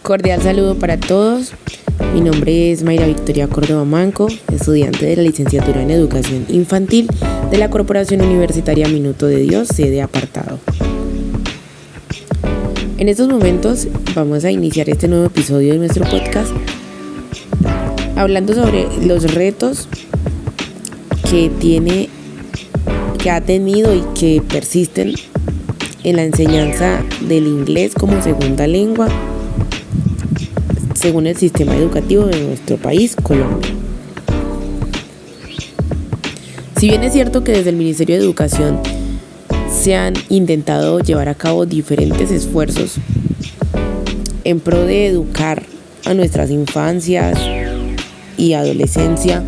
Cordial saludo para todos. Mi nombre es Mayra Victoria Córdoba Manco, estudiante de la licenciatura en Educación Infantil de la Corporación Universitaria Minuto de Dios, sede Apartado. En estos momentos vamos a iniciar este nuevo episodio de nuestro podcast hablando sobre los retos que ha tenido y que persisten en la enseñanza del inglés como segunda lengua según el sistema educativo de nuestro país, Colombia. Si bien es cierto que desde el Ministerio de Educación se han intentado llevar a cabo diferentes esfuerzos en pro de educar a nuestras infancias y adolescencia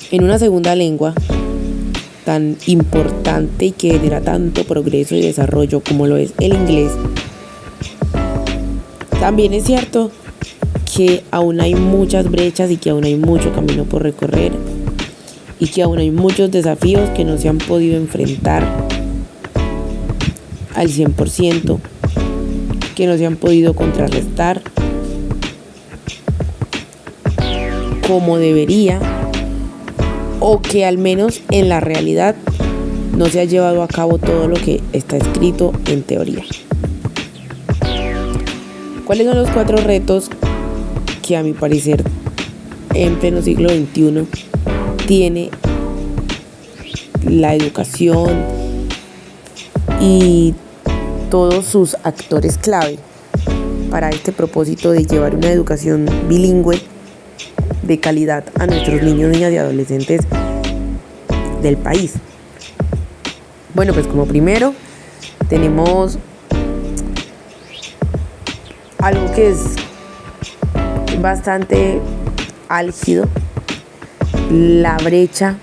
en una segunda lengua tan importante y que genera tanto progreso y desarrollo como lo es el inglés, también es cierto que aún hay muchas brechas y que aún hay mucho camino por recorrer y que aún hay muchos desafíos que no se han podido enfrentar al 100%, que no se han podido contrarrestar como debería, o que al menos en la realidad no se ha llevado a cabo todo lo que está escrito en teoría. ¿Cuáles son los 4 retos que a mi parecer en pleno siglo XXI tiene la educación y todos sus actores clave para este propósito de llevar una educación bilingüe de calidad a nuestros niños, niñas y adolescentes del país? Bueno, pues como primero tenemos algo que es bastante álgido, la brecha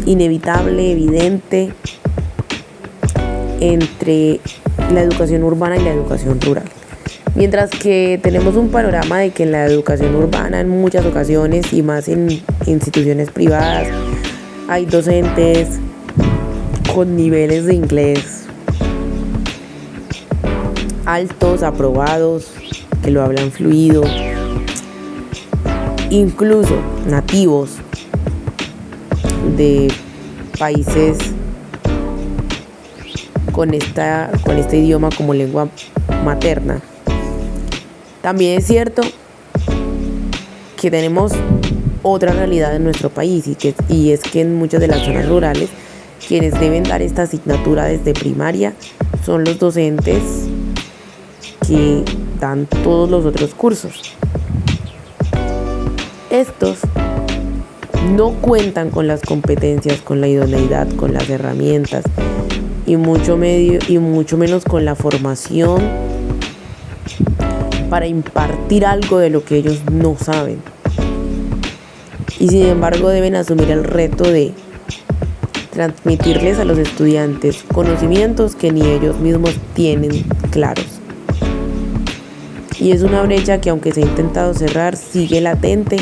inevitable, evidente entre la educación urbana y la educación rural. Mientras que tenemos un panorama de que en la educación urbana en muchas ocasiones y más en instituciones privadas hay docentes con niveles de inglés altos, aprobados, que lo hablan fluido, incluso nativos de países con este idioma como lengua materna. También es cierto que tenemos otra realidad en nuestro país y es que en muchas de las zonas rurales quienes deben dar esta asignatura desde primaria son los docentes que dan todos los otros cursos. Estos no cuentan con las competencias, con la idoneidad, con las herramientas y mucho menos con la formación para impartir algo de lo que ellos no saben. Y sin embargo deben asumir el reto de transmitirles a los estudiantes conocimientos que ni ellos mismos tienen claros. Y es una brecha que, aunque se ha intentado cerrar, sigue latente,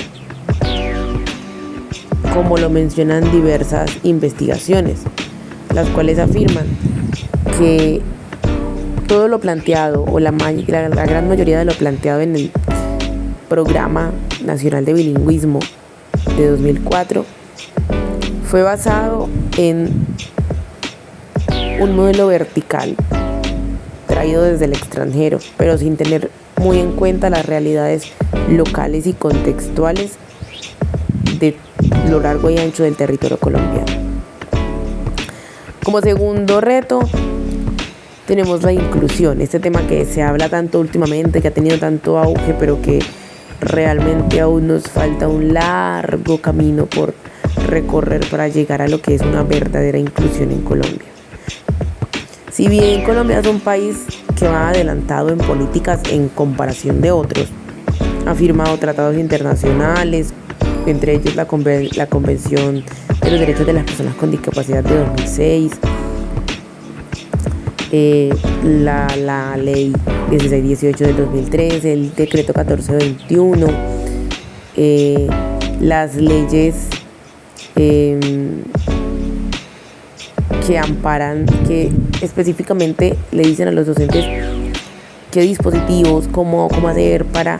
como lo mencionan diversas investigaciones, las cuales afirman que todo lo planteado o la gran mayoría de lo planteado en el Programa Nacional de Bilingüismo de 2004 fue basado en un modelo vertical traído desde el extranjero, pero sin tener muy en cuenta las realidades locales y contextuales de lo largo y ancho del territorio colombiano. Como segundo reto tenemos la inclusión, este tema que se habla tanto últimamente, que ha tenido tanto auge, pero que realmente aún nos falta un largo camino por recorrer para llegar a lo que es una verdadera inclusión en Colombia. Si bien Colombia es un país que va adelantado en políticas en comparación de otros, ha firmado tratados internacionales, entre ellos la Convención de los Derechos de las Personas con Discapacidad de 2006, la Ley 1618 del 2003, el Decreto 1421, las leyes que amparan, que específicamente le dicen a los docentes qué dispositivos, cómo hacer para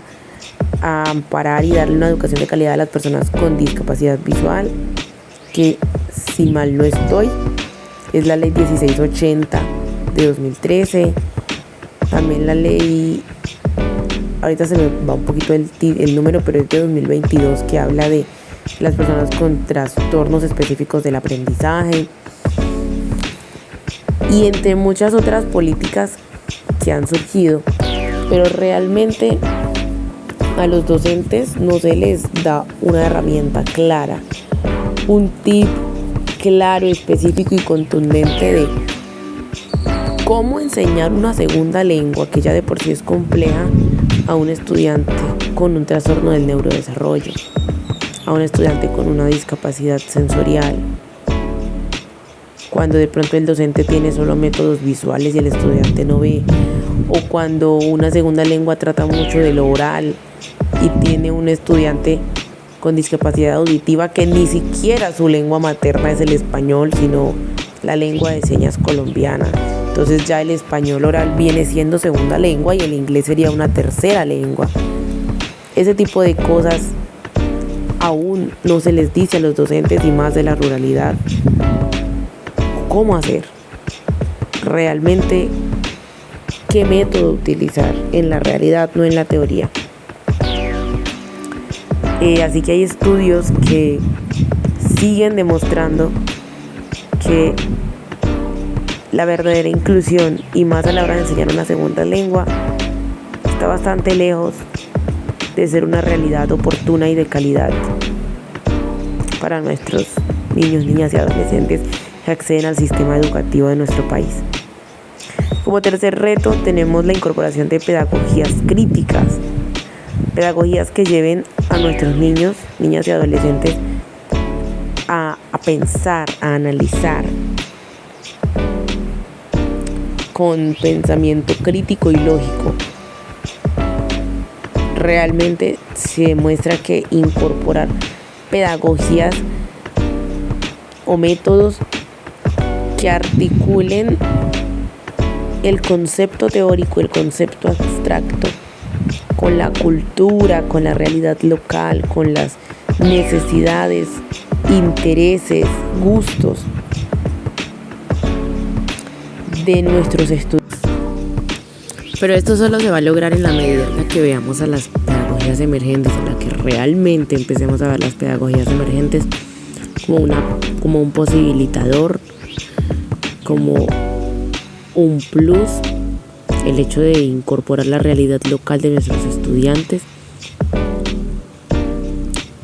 amparar y darle una educación de calidad a las personas con discapacidad visual, que si mal no estoy, es la ley 1680 de 2013, también la ley, ahorita se me va un poquito el número, pero es de 2022, que habla de las personas con trastornos específicos del aprendizaje, y entre muchas otras políticas que han surgido, pero realmente a los docentes no se les da una herramienta clara, un tip claro, específico y contundente de cómo enseñar una segunda lengua, que ya de por sí es compleja, a un estudiante con un trastorno del neurodesarrollo, a un estudiante con una discapacidad sensorial, cuando de pronto el docente tiene solo métodos visuales y el estudiante no ve, o cuando una segunda lengua trata mucho de lo oral y tiene un estudiante con discapacidad auditiva que ni siquiera su lengua materna es el español, sino la lengua de señas colombiana. Entonces ya el español oral viene siendo segunda lengua y el inglés sería una tercera lengua. Ese tipo de cosas aún no se les dice a los docentes, y más de la ruralidad, cómo hacer realmente, qué método utilizar en la realidad, no en la teoría. Así que hay estudios que siguen demostrando que la verdadera inclusión, y más a la hora de enseñar una segunda lengua, está bastante lejos de ser una realidad oportuna y de calidad para nuestros niños, niñas y adolescentes que acceden al sistema educativo de nuestro país. Como tercer reto tenemos la incorporación de pedagogías críticas, pedagogías que lleven a nuestros niños, niñas y adolescentes a pensar, a analizar con pensamiento crítico y lógico. Realmente se demuestra que incorporar pedagogías o métodos que articulen el concepto teórico, el concepto abstracto, con la cultura, con la realidad local, con las necesidades, intereses, gustos de nuestros estudiantes. Pero esto solo se va a lograr en la medida en la que veamos a las pedagogías emergentes, en la que realmente empecemos a ver las pedagogías emergentes como un posibilitador, como un plus, el hecho de incorporar la realidad local de nuestros estudiantes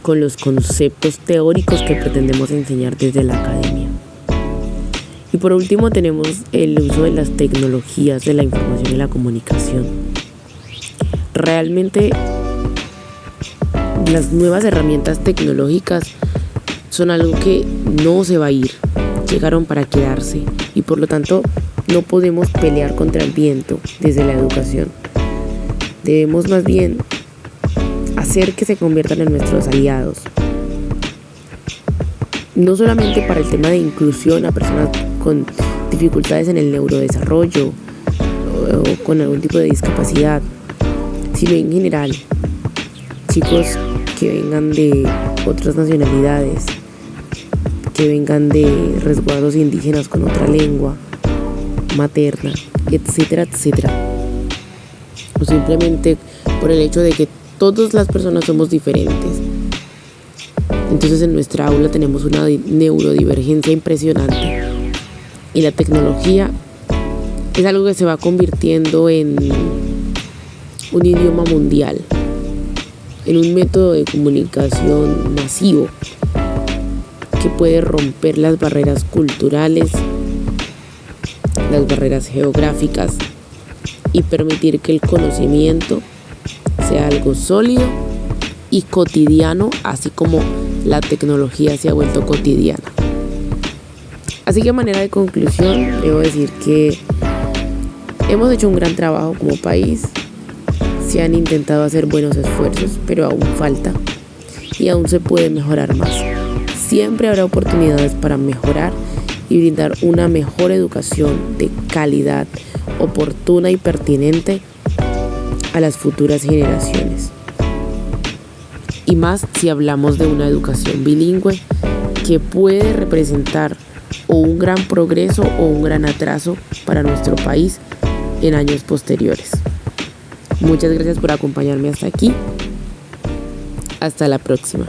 con los conceptos teóricos que pretendemos enseñar desde la academia. Y por último tenemos el uso de las tecnologías de la información y la comunicación. Realmente las nuevas herramientas tecnológicas son algo que no se va a ir, llegaron para quedarse, y por lo tanto no podemos pelear contra el viento desde la educación. Debemos más bien hacer que se conviertan en nuestros aliados, no solamente para el tema de inclusión a personas con dificultades en el neurodesarrollo o con algún tipo de discapacidad, sino en general, chicos que vengan de otras nacionalidades, que vengan de resguardos indígenas con otra lengua materna, etcétera, etcétera, o simplemente por el hecho de que todas las personas somos diferentes. Entonces en nuestra aula tenemos una neurodivergencia impresionante, y la tecnología es algo que se va convirtiendo en un idioma mundial, en un método de comunicación masivo que puede romper las barreras culturales, las barreras geográficas, y permitir que el conocimiento sea algo sólido y cotidiano, así como la tecnología se ha vuelto cotidiana. Así que a manera de conclusión, debo decir que hemos hecho un gran trabajo como país. Se han intentado hacer buenos esfuerzos, pero aún falta y aún se puede mejorar más. Siempre habrá oportunidades para mejorar y brindar una mejor educación de calidad, oportuna y pertinente a las futuras generaciones. Y más si hablamos de una educación bilingüe que puede representar o un gran progreso o un gran atraso para nuestro país en años posteriores. Muchas gracias por acompañarme hasta aquí. Hasta la próxima.